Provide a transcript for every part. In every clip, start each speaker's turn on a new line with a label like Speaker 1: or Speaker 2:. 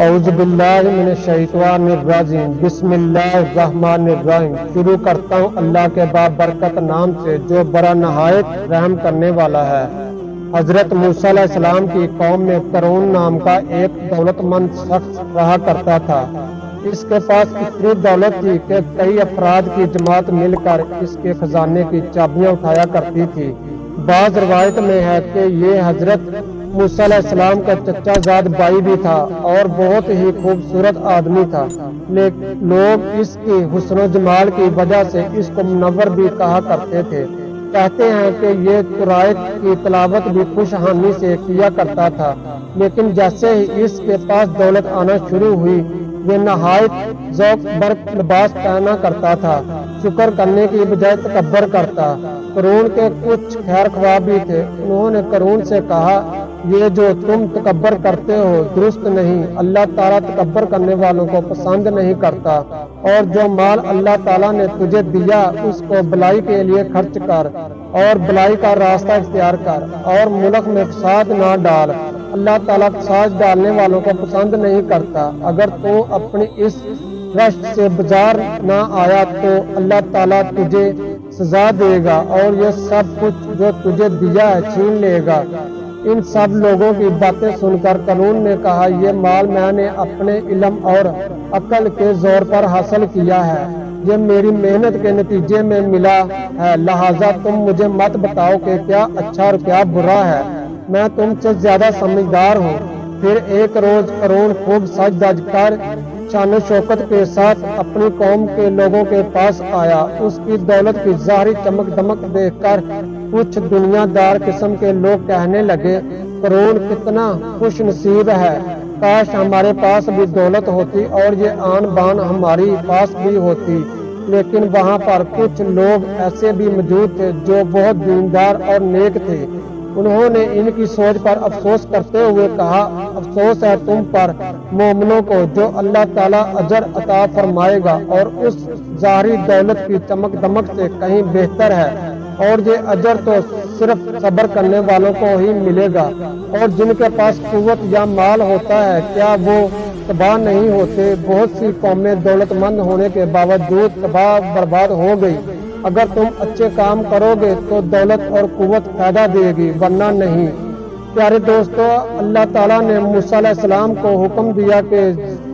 Speaker 1: اعوذ باللہ من الشیطان الرجیم بسم اللہ الرحمن الرحیم۔ شروع کرتا ہوں اللہ کے بابرکت نام سے جو بڑا نہایت رحم کرنے والا ہے۔ حضرت موسیٰ علیہ السلام کی قوم میں قارون نام کا ایک دولت مند شخص رہا کرتا تھا۔ اس کے پاس اتنی دولت تھی کہ کئی افراد کی جماعت مل کر اس کے خزانے کی چابیاں اٹھایا کرتی تھی۔ بعض روایت میں ہے کہ یہ حضرت موسیٰ علیہ السلام کا چچا زاد بھائی بھی تھا اور بہت ہی خوبصورت آدمی تھا، لیکن لوگ اس کی حسن و جمال کی وجہ سے اس کو منور بھی کہا کرتے تھے۔ کہتے ہیں کہ یہ قرآن کی تلاوت بھی خوش حامی سے کیا کرتا تھا، لیکن جیسے ہی اس کے پاس دولت آنا شروع ہوئی یہ نہایت ذوق برق لباس پہنا کرتا تھا، شکر کرنے کی بجائے تکبر کرتا۔ قارون کے کچھ خیر خواہ بھی تھے، انہوں نے قارون سے کہا یہ جو تم تکبر کرتے ہو درست نہیں، اللہ تعالیٰ تکبر کرنے والوں کو پسند نہیں کرتا، اور جو مال اللہ تعالیٰ نے تجھے دیا اس کو بلائی کے لیے خرچ کر اور بلائی کا راستہ اختیار کر اور ملک میں فساد نہ ڈال، اللہ تعالیٰ فساد ڈالنے والوں کو پسند نہیں کرتا۔ اگر تو اپنی اس رشت سے بازار نہ آیا تو اللہ تعالیٰ تجھے سزا دے گا اور یہ سب کچھ جو تجھے دیا ہے چھین لے گا۔ ان سب لوگوں کی باتیں سن کر قارون نے کہا یہ مال میں نے اپنے علم اور عقل کے زور پر حاصل کیا ہے، یہ میری محنت کے نتیجے میں ملا ہے، لہٰذا تم مجھے مت بتاؤ کہ کیا اچھا اور کیا برا ہے، میں تم سے زیادہ سمجھدار ہوں۔ پھر ایک روز قارون خوب سج دج کر شان و شوکت کے ساتھ اپنی قوم کے لوگوں کے پاس آیا۔ اس کی دولت کی ظاہری چمک دمک دیکھ کر کچھ دنیا دار قسم کے لوگ کہنے لگے قارون کتنا خوش نصیب ہے، کاش ہمارے پاس بھی دولت ہوتی اور یہ آن بان ہماری پاس بھی ہوتی۔ لیکن وہاں پر کچھ لوگ ایسے بھی موجود تھے جو بہت دیندار اور نیک تھے۔ انہوں نے ان کی سوچ پر افسوس کرتے ہوئے کہا افسوس ہے تم پر مومنوں کو جو اللہ تعالیٰ اجر عطا فرمائے گا اور اس ظاہری دولت کی چمک دمک سے کہیں بہتر ہے، اور یہ اجر تو صرف صبر کرنے والوں کو ہی ملے گا۔ اور جن کے پاس قوت یا مال ہوتا ہے کیا وہ تباہ نہیں ہوتے؟ بہت سی قومیں دولت مند ہونے کے باوجود تباہ برباد ہو گئی۔ اگر تم اچھے کام کرو گے تو دولت اور قوت فائدہ دے گی، ورنہ نہیں۔ پیارے دوستو، اللہ تعالیٰ نے موسیٰ علیہ السلام کو حکم دیا کہ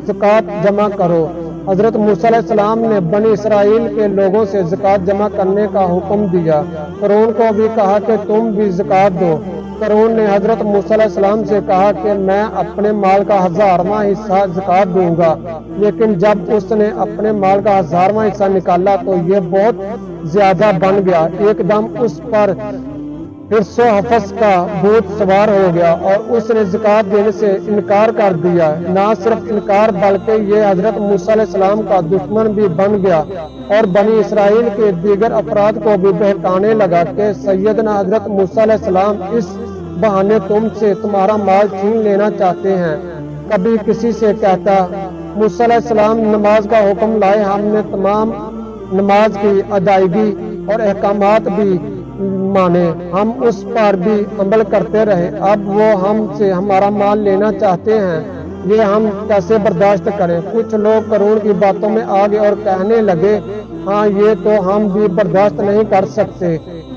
Speaker 1: زکوٰۃ جمع کرو۔ حضرت موسیٰ علیہ السلام نے بنی اسرائیل کے لوگوں سے زکوٰۃ جمع کرنے کا حکم دیا۔ قارون کو بھی کہا کہ تم بھی زکوٰۃ دو۔ قارون نے حضرت موسیٰ علیہ السلام سے کہا کہ میں اپنے مال کا 1000واں حصہ زکوٰۃ دوں گا، لیکن جب اس نے اپنے مال کا 1000واں حصہ نکالا تو یہ بہت زیادہ بن گیا۔ ایک دم اس پر حرص و حفظ کا بھوت سوار ہو گیا اور اس نے زکوٰۃ دینے سے انکار کر دیا۔ نہ صرف انکار بلکہ یہ حضرت موسیٰ علیہ السلام کا دشمن بھی بن گیا اور بنی اسرائیل کے دیگر افراد کو بھی بہکانے لگا کہ سیدنا حضرت موسیٰ علیہ السلام اس بہانے تم سے تمہارا مال چھین لینا چاہتے ہیں۔ کبھی کسی سے کہتا موسیٰ علیہ السلام نماز کا حکم لائے، ہم نے تمام نماز کی ادائیگی اور احکامات بھی مانے، ہم اس پر بھی عمل کرتے رہے، اب وہ ہم سے ہمارا مال لینا چاہتے ہیں، یہ ہم کیسے برداشت کریں؟ کچھ لوگ قارون کی باتوں میں آ گئے اور کہنے لگے ہاں یہ تو ہم بھی برداشت نہیں کر سکتے۔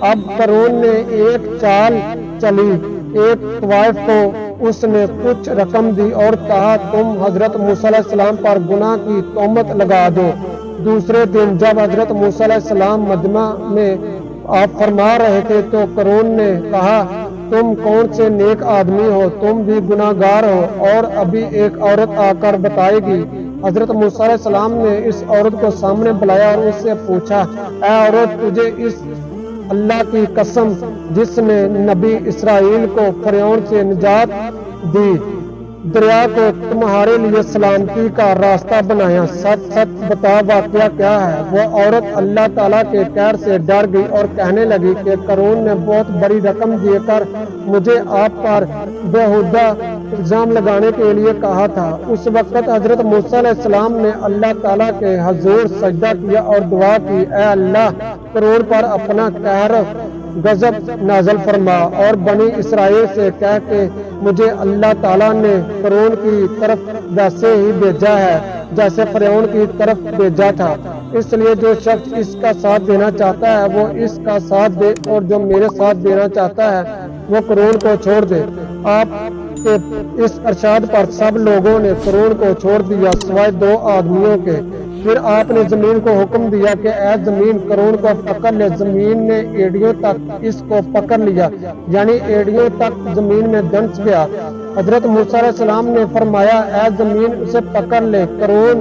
Speaker 1: اب قارون نے ایک چال چلی، ایک طوائف کو اس نے کچھ رقم دی اور کہا تم حضرت موسیٰ علیہ السلام پر گناہ کی تہمت لگا دو۔ دوسرے دن جب حضرت موسیٰ علیہ السلام مجمع میں آپ فرما رہے تھے تو قارون نے کہا تم کون سے نیک آدمی ہو، تم بھی گناہ گار ہو، اور ابھی ایک عورت آ کر بتائے گی۔ حضرت موسیٰ علیہ السلام نے اس عورت کو سامنے بلایا اور اس سے پوچھا اے عورت، تجھے اس اللہ کی قسم جس نے نبی اسرائیل کو فرعون سے نجات دی، دریا کو تمہارے لیے سلامتی کا راستہ بنایا، سچ سچ بتا واقعہ کیا ہے؟ وہ عورت اللہ تعالیٰ کے قہر سے ڈر گئی اور کہنے لگی کہ قارون نے بہت بڑی رقم دے کر مجھے آپ پر بےہودہ الزام لگانے کے لیے کہا تھا۔ اس وقت حضرت موسیٰ علیہ السلام نے اللہ تعالیٰ کے حضور سجدہ کیا اور دعا کی، اے اللہ، فرعون پر اپنا قہر غضب نازل فرما اور بنی اسرائیل سے کہہ کہ مجھے اللہ تعالیٰ نے فرعون کی طرف ویسے ہی بھیجا ہے جیسے فرعون کی طرف بھیجا تھا، اس لیے جو شخص اس کا ساتھ دینا چاہتا ہے وہ اس کا ساتھ دے اور جو میرے ساتھ دینا چاہتا ہے وہ فرعون کو چھوڑ دے۔ آپ کے اس ارشاد پر سب لوگوں نے فرعون کو چھوڑ دیا سوائے 2 آدمیوں کے۔ پھر آپ نے زمین کو حکم دیا کہ اے زمین فرعون کو پکڑ لے۔ زمین نے ایڑیوں تک اس کو پکڑ لیا، یعنی ایڑیوں تک زمین میں دھنس گیا۔ حضرت موسیٰ علیہ السلام نے فرمایا، اے زمین اسے پکڑ لے۔ فرعون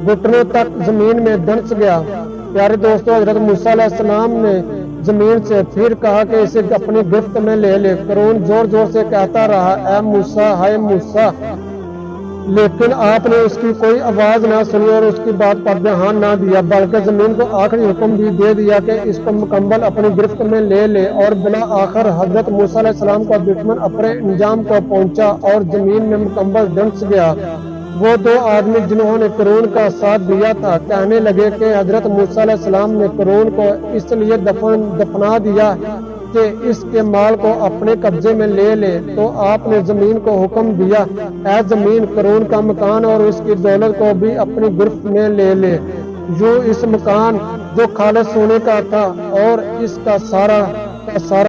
Speaker 1: گھٹنوں تک زمین میں دھنس گیا۔ پیارے دوستو، حضرت موسیٰ علیہ السلام نے زمین سے پھر کہا کہ اسے اپنی گرفت میں لے لے۔ فرعون زور زور سے کہتا رہا، اے موسیٰ، ہائے موسیٰ، لیکن آپ نے اس کی کوئی آواز نہ سنی اور اس کی بات پر دھیان نہ دیا، بلکہ زمین کو آخری حکم بھی دے دیا کہ اس کو مکمل اپنی گرفت میں لے لے۔ اور بلا آخر حضرت موسیٰ علیہ السلام کا دشمن اپنے انجام کو پہنچا اور زمین میں مکمل دھنس گیا۔ وہ 2 آدمی جنہوں نے فرعون کا ساتھ دیا تھا کہنے لگے کہ حضرت موسیٰ علیہ السلام نے فرعون کو اس لیے دفنا دیا کہ اس کے مال کو اپنے قبضے میں لے لے۔ تو آپ نے زمین کو حکم دیا، اے زمین فرعون کا مکان اور اس کی دولت کو بھی اپنی گرفت میں لے لے۔ یوں اس مکان جو خالص سونے کا تھا اور اس کا سارا